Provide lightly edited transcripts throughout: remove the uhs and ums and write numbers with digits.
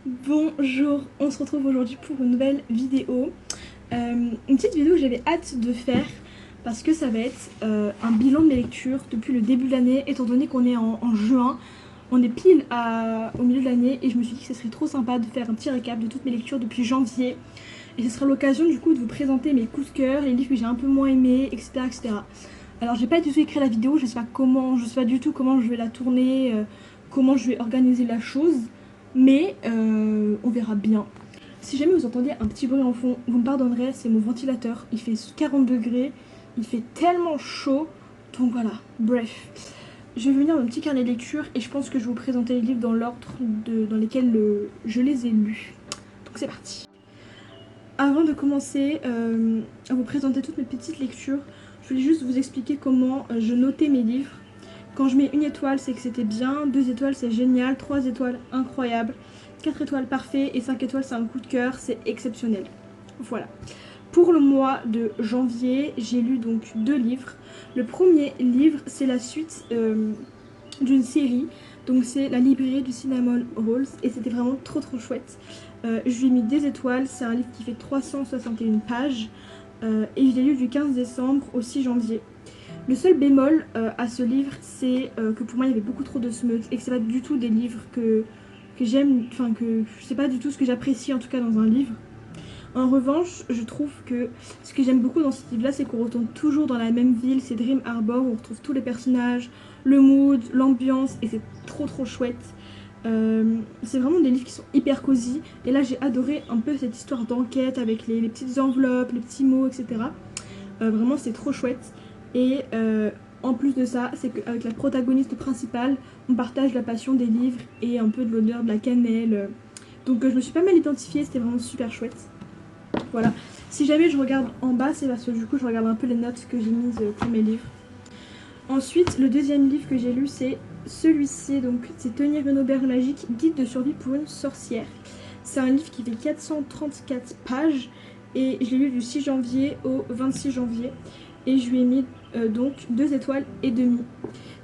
Bonjour, on se retrouve aujourd'hui pour une nouvelle vidéo. Une petite vidéo que j'avais hâte de faire parce que ça va être un bilan de mes lectures depuis le début de l'année, étant donné qu'on est en juin. On est pile au milieu de l'année et je me suis dit que ce serait trop sympa de faire un petit récap de toutes mes lectures depuis janvier. Et ce sera l'occasion du coup de vous présenter mes coups de cœur, les livres que j'ai un peu moins aimés, etc. etc. Alors j'ai pas du tout écrit la vidéo, je sais pas du tout comment je vais la tourner, comment je vais organiser la chose. Mais on verra bien. Si jamais vous entendez un petit bruit en fond, vous me pardonnerez, c'est mon ventilateur. Il fait 40 degrés, il fait tellement chaud. Donc voilà, bref. Je vais venir dans mon petit carnet de lecture et je pense que je vais vous présenter les livres dans l'ordre dans lesquels je les ai lus. Donc c'est parti. Avant de commencer à vous présenter toutes mes petites lectures, je voulais juste vous expliquer comment je notais mes livres. Quand je mets une étoile, c'est que c'était bien, 2 étoiles, c'est génial, 3 étoiles, incroyable, 4 étoiles, parfait, et 5 étoiles, c'est un coup de cœur, c'est exceptionnel. Voilà. Pour le mois de janvier, j'ai lu donc 2 livres. Le premier livre, c'est la suite d'une série, donc c'est La librairie du Cinnamon Rolls, et c'était vraiment trop chouette. Je lui ai mis 2 étoiles, c'est un livre qui fait 361 pages, et je l'ai lu du 15 décembre au 6 janvier. Le seul bémol à ce livre, c'est que pour moi il y avait beaucoup trop de smut et que c'est pas du tout des livres que j'aime, enfin que c'est pas du tout ce que j'apprécie en tout cas dans un livre. En revanche, je trouve que ce que j'aime beaucoup dans ce livre-là, c'est qu'on retourne toujours dans la même ville, c'est Dream Harbor, où on retrouve tous les personnages, le mood, l'ambiance, et c'est trop chouette. C'est vraiment des livres qui sont hyper cosy, et là j'ai adoré un peu cette histoire d'enquête avec les petites enveloppes, les petits mots, etc. Vraiment c'est trop chouette. Et en plus de ça, c'est qu'avec la protagoniste principale, on partage la passion des livres et un peu de l'odeur de la cannelle. Donc je me suis pas mal identifiée, c'était vraiment super chouette. Voilà. Si jamais je regarde en bas, c'est parce que du coup je regarde un peu les notes que j'ai mises pour mes livres. Ensuite, le deuxième livre que j'ai lu, c'est celui-ci, donc c'est Tenir une auberge magique, guide de survie pour une sorcière. C'est un livre qui fait 434 pages et je l'ai lu du 6 janvier au 26 janvier et je lui ai mis donc 2 étoiles et demie.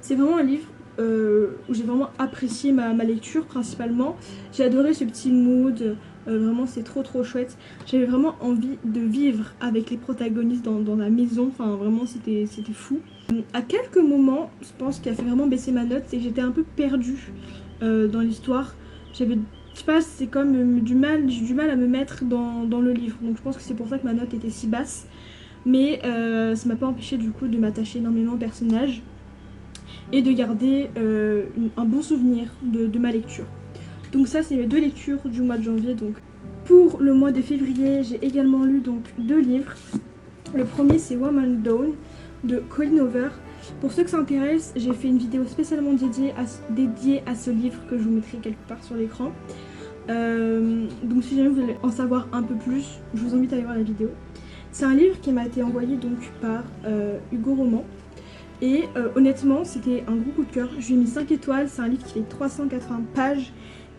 C'est vraiment un livre où j'ai vraiment apprécié ma lecture principalement. J'ai adoré ce petit mood, vraiment c'est trop chouette. J'avais vraiment envie de vivre avec les protagonistes dans la maison, enfin vraiment c'était fou. À quelques moments, je pense qu'il a fait vraiment baisser ma note, c'est que j'étais un peu perdue dans l'histoire. J'avais, je sais pas, c'est comme j'ai du mal à me mettre dans le livre. Donc je pense que c'est pour ça que ma note était si basse. Mais ça m'a pas empêché du coup de m'attacher énormément au personnage et de garder un bon souvenir de ma lecture. Donc ça c'est mes 2 lectures du mois de janvier. Donc pour le mois de février, j'ai également lu donc 2 livres. Le premier c'est Woman Dawn de Colleen Hoover. Pour ceux que ça intéresse, j'ai fait une vidéo spécialement dédiée à ce livre que je vous mettrai quelque part sur l'écran. Donc si jamais vous voulez en savoir un peu plus, je vous invite à aller voir la vidéo. C'est un livre qui m'a été envoyé donc par Hugo Roman. Et honnêtement, c'était un gros coup de cœur. Je lui ai mis 5 étoiles. C'est un livre qui fait 380 pages.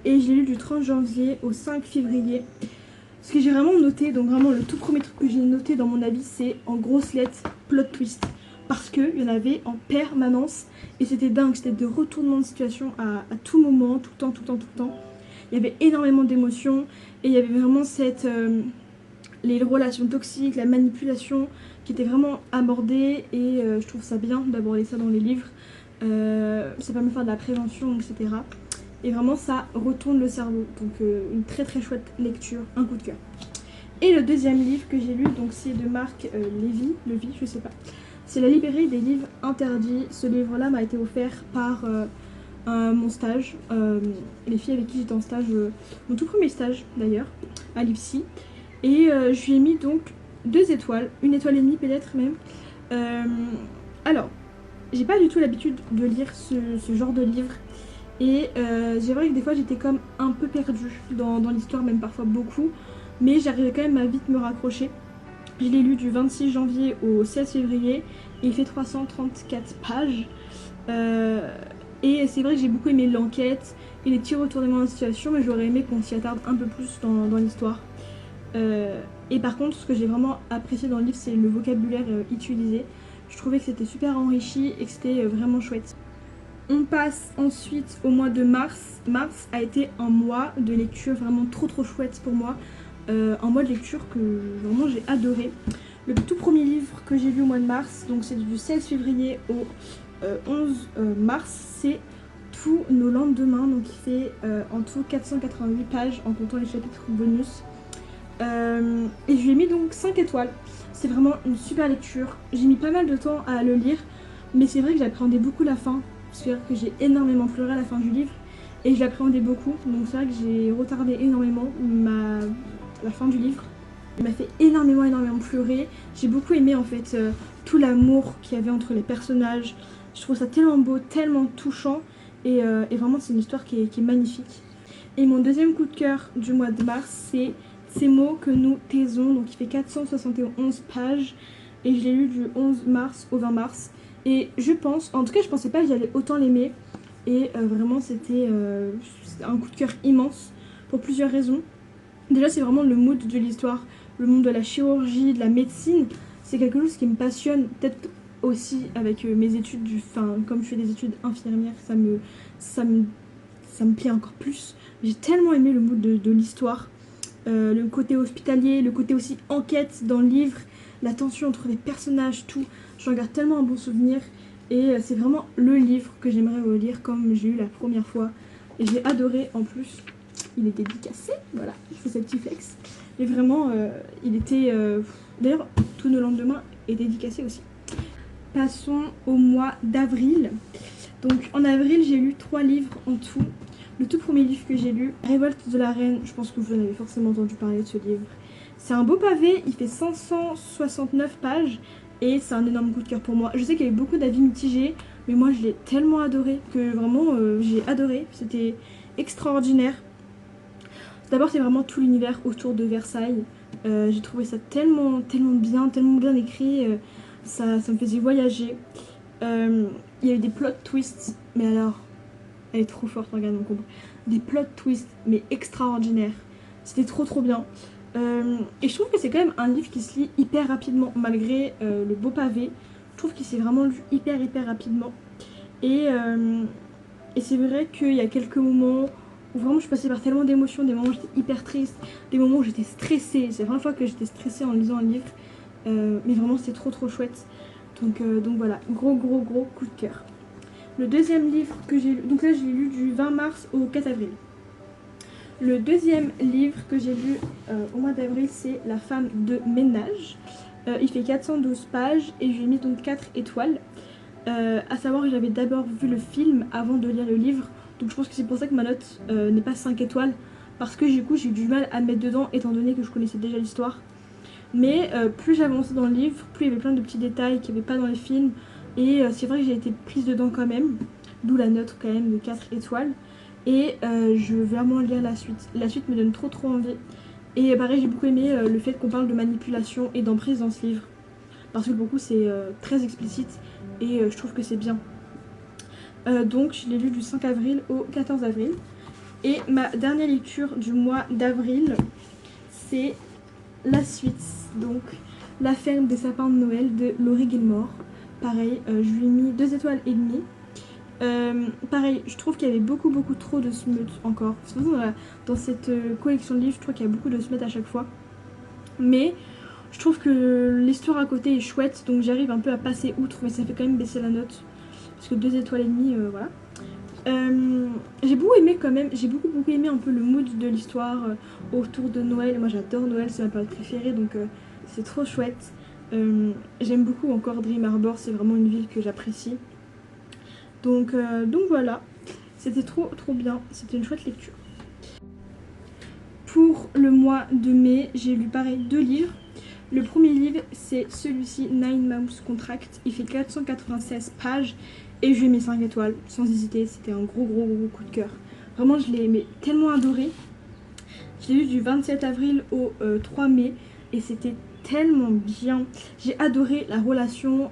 Et je l'ai lu du 30 janvier au 5 février. Ce que j'ai vraiment noté, donc vraiment le tout premier truc que j'ai noté dans mon avis, c'est en grosses lettres plot twist. Parce qu'il y en avait en permanence. Et c'était dingue, c'était de retournement de situation à tout moment, tout le temps. Il y avait énormément d'émotions. Et il y avait vraiment les relations toxiques, la manipulation qui était vraiment abordée et je trouve ça bien d'aborder ça dans les livres. Ça permet de faire de la prévention, etc. Et vraiment ça retourne le cerveau. Donc une très chouette lecture, un coup de cœur. Et le deuxième livre que j'ai lu, donc c'est de Marc Levy, je sais pas. C'est La librairie des livres interdits. Ce livre-là m'a été offert par mon stage. Les filles avec qui j'étais en stage, mon tout premier stage d'ailleurs, à l'IPSI. Et je lui ai mis donc 2 étoiles, 1 étoile et demie peut-être même. Alors, j'ai pas du tout l'habitude de lire ce genre de livre. Et j'ai vrai que des fois j'étais comme un peu perdue dans l'histoire, même parfois beaucoup. Mais j'arrivais quand même à vite me raccrocher. Je l'ai lu du 26 janvier au 16 février. Et il fait 334 pages. Et c'est vrai que j'ai beaucoup aimé l'enquête et les petits retournements de situation. Mais j'aurais aimé qu'on s'y attarde un peu plus dans l'histoire. Et par contre, ce que j'ai vraiment apprécié dans le livre, c'est le vocabulaire utilisé. Je trouvais que c'était super enrichi et que c'était vraiment chouette. On passe ensuite au mois de mars. Mars a été un mois de lecture vraiment trop chouette pour moi. Un mois de lecture que vraiment j'ai adoré. Le tout premier livre que j'ai lu au mois de mars, donc c'est du 16 février au 11 mars, c'est Tous nos lendemains, donc il fait en tout 488 pages en comptant les chapitres bonus. Et je lui ai mis donc 5 étoiles. C'est vraiment une super lecture. J'ai mis pas mal de temps à le lire, mais c'est vrai que j'appréhendais beaucoup la fin. C'est-à-dire que j'ai énormément pleuré à la fin du livre et je l'appréhendais beaucoup. Donc c'est vrai que j'ai retardé énormément la fin du livre. Il m'a fait énormément pleurer. J'ai beaucoup aimé en fait tout l'amour qu'il y avait entre les personnages. Je trouve ça tellement beau, tellement touchant. Et vraiment c'est une histoire qui est magnifique. Et mon deuxième coup de cœur du mois de mars, c'est Ces mots que nous taisons. Donc il fait 471 pages. Et je l'ai lu du 11 mars au 20 mars. Et je pense, en tout cas je pensais pas que j'allais autant l'aimer. Et vraiment c'était un coup de cœur immense pour plusieurs raisons. Déjà c'est vraiment le mood de l'histoire, le monde de la chirurgie, de la médecine. C'est quelque chose qui me passionne, peut-être aussi avec mes études, comme je fais des études infirmières, ça me plaît encore plus. J'ai tellement aimé le mood de l'histoire, le côté hospitalier, le côté aussi enquête dans le livre, la tension entre les personnages, tout. J'en garde tellement un bon souvenir et c'est vraiment le livre que j'aimerais relire comme j'ai eu la première fois. Et j'ai adoré en plus, il est dédicacé, voilà, je fais ce petit flex. Mais vraiment, il était... D'ailleurs, Tous nos lendemains est dédicacé aussi. Passons au mois d'avril. Donc en avril, j'ai lu 3 livres en tout. Le tout premier livre que j'ai lu, Révolte de la Reine, je pense que vous en avez forcément entendu parler de ce livre. C'est un beau pavé, il fait 569 pages et c'est un énorme coup de cœur pour moi. Je sais qu'il y a eu beaucoup d'avis mitigés, mais moi je l'ai tellement adoré que vraiment j'ai adoré. C'était extraordinaire. D'abord c'est vraiment tout l'univers autour de Versailles. J'ai trouvé ça tellement bien écrit. Ça me faisait voyager. Il y a eu des plot twists, mais alors, elle est trop forte, regarde mon combo. Des plot twists, mais extraordinaires. C'était trop bien. Et je trouve que c'est quand même un livre qui se lit hyper rapidement, malgré le beau pavé. Je trouve qu'il s'est vraiment lu hyper rapidement. Et c'est vrai qu'il y a quelques moments où vraiment je suis passée par tellement d'émotions, des moments où j'étais hyper triste, des moments où j'étais stressée. C'est la première fois que j'étais stressée en lisant un livre. Mais vraiment c'était trop chouette. Donc voilà, gros coup de cœur. Le deuxième livre que j'ai lu, donc là je l'ai lu du 20 mars au 4 avril. Le deuxième livre que j'ai lu au mois d'avril, c'est La femme de ménage. Il fait 412 pages et je lui ai mis donc 4 étoiles. À savoir que j'avais d'abord vu le film avant de lire le livre. Donc je pense que c'est pour ça que ma note n'est pas 5 étoiles. Parce que du coup j'ai eu du mal à me mettre dedans étant donné que je connaissais déjà l'histoire. Mais plus j'avançais dans le livre, plus il y avait plein de petits détails qu'il n'y avait pas dans les films. Et c'est vrai que j'ai été prise dedans quand même. D'où la note quand même de 4 étoiles. Et je veux vraiment lire la suite. La suite me donne trop envie. Et pareil j'ai beaucoup aimé le fait qu'on parle de manipulation et d'emprise dans ce livre. Parce que pour le coup c'est très explicite et je trouve que c'est bien. Donc je l'ai lu du 5 avril au 14 avril. Et ma dernière lecture du mois d'avril, c'est la suite. Donc La ferme des sapins de Noël de Laurie Gilmore. Pareil, je lui ai mis 2 étoiles et demie. Pareil, je trouve qu'il y avait beaucoup trop de smut encore. Surtout dans cette collection de livres, je trouve qu'il y a beaucoup de smut à chaque fois. Mais je trouve que l'histoire à côté est chouette, donc j'arrive un peu à passer outre, mais ça fait quand même baisser la note. Parce que 2 étoiles et demie, voilà. J'ai beaucoup aimé quand même, j'ai beaucoup aimé un peu le mood de l'histoire autour de Noël. Moi j'adore Noël, c'est ma période préférée, donc c'est trop chouette. J'aime beaucoup encore Dream Harbor, c'est vraiment une ville que j'apprécie. Donc voilà, c'était trop bien, c'était une chouette lecture. Pour le mois de mai, j'ai lu pareil 2 livres. Le premier livre, c'est celui-ci, Nine Months Contract. Il fait 496 pages et je lui ai mis 5 étoiles, sans hésiter. C'était un gros coup de cœur. Vraiment, je l'ai tellement adoré. Je l'ai lu du 27 avril au 3 mai et c'était tellement bien. J'ai adoré la relation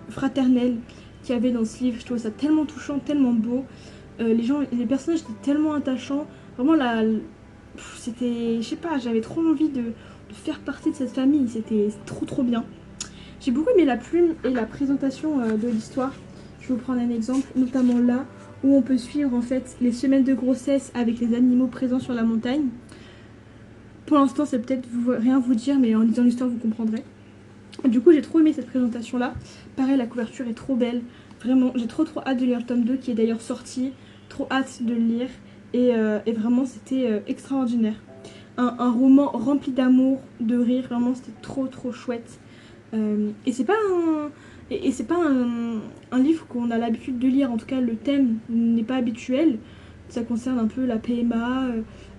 fraternelle qu'il y avait dans ce livre. Je trouvais ça tellement touchant, tellement beau. Les personnages étaient tellement attachants. Vraiment, c'était, je sais pas, j'avais trop envie de faire partie de cette famille. C'était trop bien. J'ai beaucoup aimé la plume et la présentation de l'histoire. Je Je vais vous prendre un exemple, notamment là où on peut suivre en fait les semaines de grossesse avec les animaux présents sur la montagne. Pour l'instant, c'est peut-être rien vous dire, mais en lisant l'histoire, vous comprendrez. Du coup, j'ai trop aimé cette présentation-là. Pareil, la couverture est trop belle. Vraiment, j'ai trop hâte de lire le tome 2 qui est d'ailleurs sorti. Trop hâte de le lire. Et vraiment, c'était extraordinaire. Un roman rempli d'amour, de rire. Vraiment, c'était trop chouette. Et c'est pas un livre qu'on a l'habitude de lire. En tout cas, le thème n'est pas habituel. Ça concerne un peu la PMA,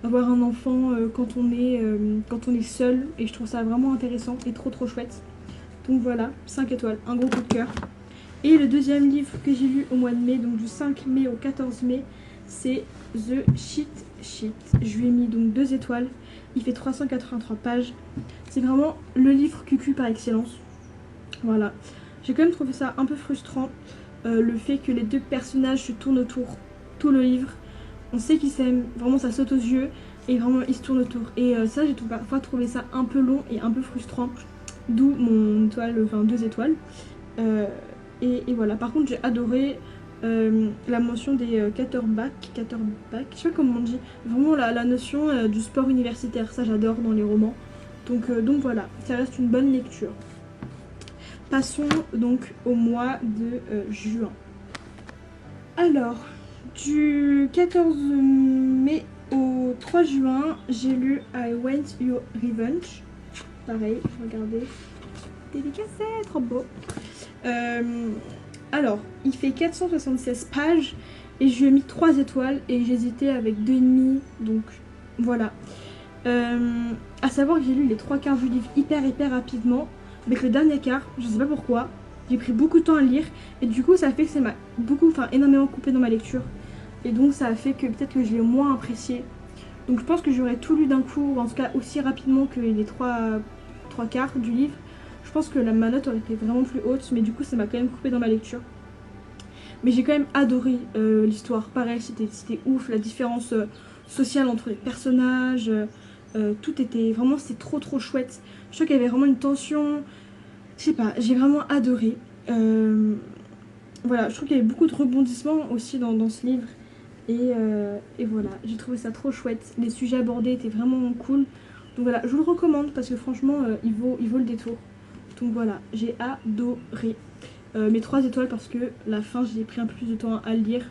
avoir un enfant quand on est seul. Et je trouve ça vraiment intéressant et trop chouette. Donc voilà, 5 étoiles, un gros coup de cœur. Et le deuxième livre que j'ai lu au mois de mai, donc du 5 mai au 14 mai, c'est The Cheat Sheet. Je lui ai mis donc 2 étoiles. Il fait 383 pages. C'est vraiment le livre cucu par excellence. Voilà. J'ai quand même trouvé ça un peu frustrant. Le fait que les deux personnages se tournent autour tout le livre. On sait qu'ils s'aiment, vraiment ça saute aux yeux. Et vraiment ils se tournent autour. Et ça, j'ai parfois trouvé ça un peu long et un peu frustrant. D'où mon étoile, enfin 2 étoiles. Et voilà, par contre j'ai adoré la mention des quarterbacks, je sais pas comment on dit, vraiment la notion du sport universitaire, ça j'adore dans les romans. Donc voilà, ça reste une bonne lecture. Passons donc au mois de juin. Alors, du 14 mai au 3 juin, j'ai lu I Want Your Revenge. Pareil, regardez, dédicacé, trop beau. Alors, il fait 476 pages et je lui ai mis 3 étoiles et j'hésitais avec 2,5, donc voilà. À savoir que j'ai lu les 3 quarts du livre hyper rapidement. Avec le dernier quart, je sais pas pourquoi, j'ai pris beaucoup de temps à lire et du coup ça fait que ça m'a énormément coupé dans ma lecture. Et donc ça a fait que peut-être que je l'ai moins apprécié. Donc je pense que j'aurais tout lu d'un coup, en tout cas aussi rapidement que les 3 quarts du livre. Je pense que ma note aurait été vraiment plus haute, mais du coup ça m'a quand même coupé dans ma lecture. Mais j'ai quand même adoré l'histoire. Pareil, c'était ouf, la différence sociale entre les personnages. Tout était vraiment, c'était trop chouette. Je trouve qu'il y avait vraiment une tension. Je sais pas, j'ai vraiment adoré. Voilà, je trouve qu'il y avait beaucoup de rebondissements aussi dans ce livre. Et voilà, j'ai trouvé ça trop chouette. Les sujets abordés étaient vraiment cool. Donc voilà, je vous le recommande parce que franchement, il vaut le détour. Donc voilà, j'ai adoré. Mes 3 étoiles parce que la fin, j'ai pris un peu plus de temps à le lire.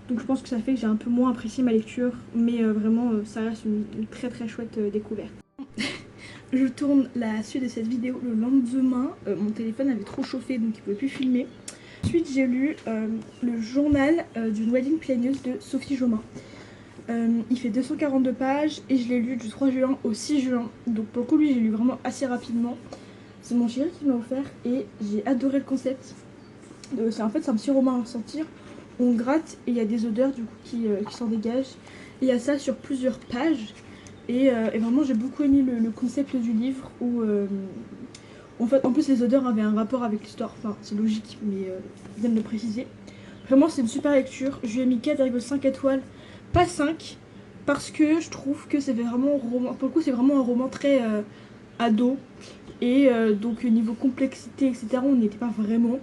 Donc je pense que ça fait que j'ai un peu moins apprécié ma lecture. Mais vraiment, ça reste une très chouette découverte. Je tourne la suite de cette vidéo le lendemain. Mon téléphone avait trop chauffé donc il ne pouvait plus filmer. Ensuite j'ai lu le journal d'une wedding planeuse de Sophie Jomain. Il fait 242 pages et je l'ai lu du 3 juin au 6 juin. Donc pour le coup lui j'ai lu vraiment assez rapidement. C'est mon chéri qui m'a offert et j'ai adoré le concept. En fait c'est un petit roman à ressentir. On gratte et il y a des odeurs du coup qui s'en dégagent. Et il y a ça sur plusieurs pages. Et vraiment j'ai beaucoup aimé le concept du livre où en plus les odeurs avaient un rapport avec l'histoire, enfin c'est logique mais bien de le préciser. Vraiment c'est une super lecture, je lui ai mis 4,5 étoiles, pas 5, parce que je trouve que c'est vraiment un roman, pour le coup c'est vraiment un roman très ado. Et donc niveau complexité etc on n'y était pas vraiment.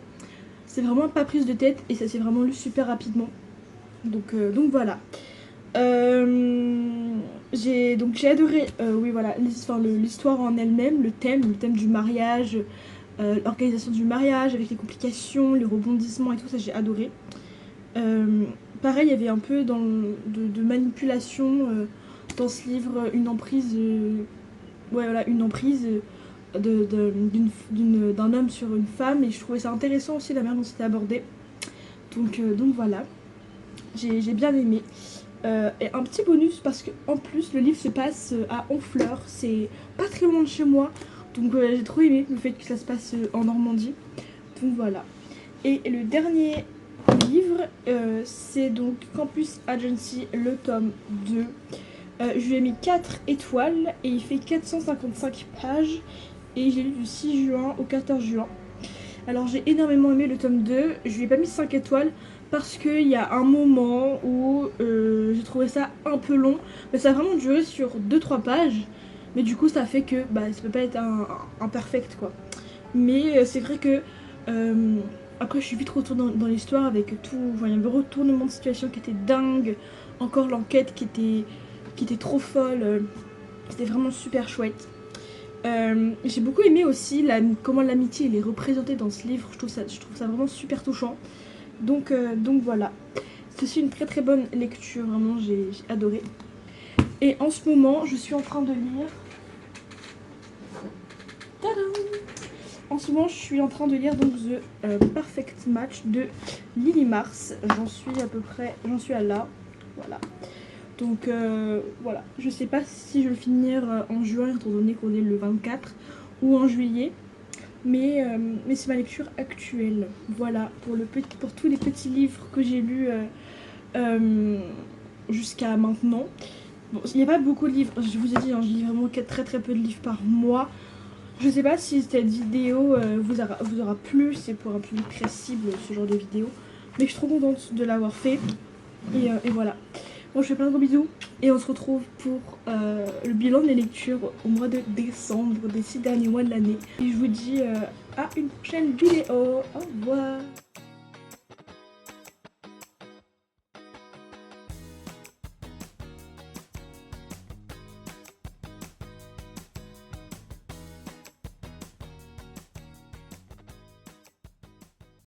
C'est vraiment pas prise de tête et ça s'est vraiment lu super rapidement. Donc voilà. J'ai adoré oui voilà l'histoire en elle-même, le thème du mariage, l'organisation du mariage avec les complications, les rebondissements et tout ça, j'ai adoré. Pareil, il y avait un peu de manipulation dans ce livre, une emprise une emprise d'un homme sur une femme, et je trouvais ça intéressant aussi la manière dont c'était abordé. Donc voilà, j'ai bien aimé. Et un petit bonus parce que en plus le livre se passe à Honfleur, c'est pas très loin de chez moi, donc j'ai trop aimé le fait que ça se passe en Normandie. Donc voilà. Et le dernier livre c'est donc Campus Agency, le tome 2. Je lui ai mis 4 étoiles et il fait 455 pages et j'ai lu du 6 juin au 14 juin. Alors j'ai énormément aimé le tome 2, je lui ai pas mis 5 étoiles parce qu'il y a un moment où j'ai trouvé ça un peu long, mais ça a vraiment duré sur 2-3 pages, mais du coup ça fait que ça peut pas être un perfect quoi. Mais c'est vrai que Après, je suis vite retournée dans l'histoire avec tout. Enfin, il y avait le retournement de situation qui était dingue. Encore l'enquête qui était trop folle. C'était vraiment super chouette. J'ai beaucoup aimé aussi comment l'amitié est représentée dans ce livre. Je trouve ça vraiment super touchant. Donc voilà. C'est aussi une très très bonne lecture. Vraiment, j'ai adoré. Et en ce moment, je suis en train de lire. Tadam! En ce moment, je suis en train de lire donc The Perfect Match de Lily Mars. J'en suis à là. Voilà. Donc voilà. Je sais pas si je vais le finir en juin, étant donné qu'on est le 24, ou en juillet. Mais c'est ma lecture actuelle. Voilà, pour tous les petits livres que j'ai lus jusqu'à maintenant. Bon, il n'y a pas beaucoup de livres, je vous ai dit, hein, je lis vraiment très très peu de livres par mois. Je sais pas si cette vidéo vous aura plu, c'est pour un public très cible ce genre de vidéo. Mais je suis trop contente de l'avoir fait. Et voilà. Bon, je fais plein de gros bisous. Et on se retrouve pour le bilan des lectures au mois de décembre, des 6 derniers mois de l'année. Et je vous dis à une prochaine vidéo. Au revoir.